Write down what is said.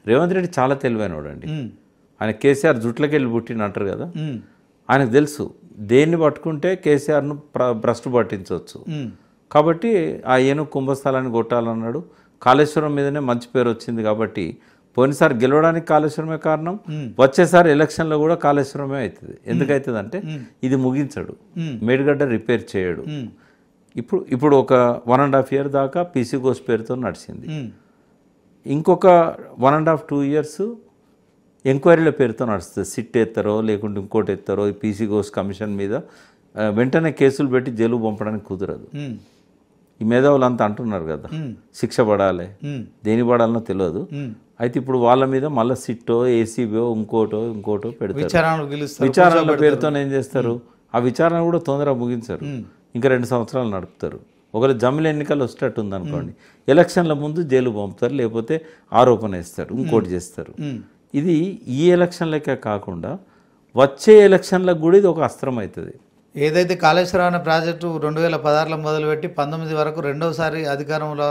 రేవంత్ రెడ్డి చాలా తెలివైనవాడండి. ఆయన కేసీఆర్ జుట్లకెళ్ళి పుట్టిన అంటారు కదా, ఆయనకు తెలుసు దేన్ని పట్టుకుంటే కేసీఆర్ను భ్రష్టు పట్టించవచ్చు. కాబట్టి ఆ ఏనుగు కుంభస్థలాన్ని కొట్టాలన్నాడు. కాళేశ్వరం మీదనే మంచి పేరు వచ్చింది కాబట్టి పోయినసారి గెలవడానికి కాళేశ్వరమే కారణం, వచ్చేసారి ఎలక్షన్లో కూడా కాళేశ్వరమే అవుతుంది. ఎందుకవుతుంది అంటే ఇది ముగించడు, మేడిగడ్డ రిపేర్ చేయడు. ఇప్పుడు ఒక 1.5 year దాకా పీసీ ఘోష్ పేరుతో నడిచింది. ఇంకొక 1.5-2 years ఎంక్వైరీల పేరుతో నడుస్తుంది. సిట్ ఎత్తారో లేకుంటే ఇంకోటి ఎత్తారో ఈ పీసీ ఘోష్ కమిషన్ మీద వెంటనే కేసులు పెట్టి జైలు పంపడానికి కుదరదు. ఈ మేధావులు అంతా అంటున్నారు కదా శిక్ష పడాలి, దేని పడాలనో తెలియదు. అయితే ఇప్పుడు వాళ్ళ మీద మళ్ళీ సిట్టో ఏసీబీఓ ఇంకోటో పెడతారు. విచారణల పేరుతో ఏం చేస్తారు, ఆ విచారణ కూడా తొందరగా ముగించారు, ఇంకా 2 సంవత్సరాలు నడుపుతారు. ఒకవేళ జమిలి ఎన్నికలు వచ్చేటట్టు ఉందనుకోండి, ఎలక్షన్ల ముందు జైలు పంపుతారు, లేకపోతే ఆరోపణ వేస్తారు, ఇంకోటి చేస్తారు. ఇది ఈ ఎలక్షన్లకే కాకుండా వచ్చే ఎలక్షన్లకు కూడా ఇది ఒక అస్త్రం అవుతుంది. ఏదైతే కాళేశ్వరం అనే ప్రాజెక్టు 2016లో మొదలుపెట్టి 19 వరకు రెండోసారి అధికారంలో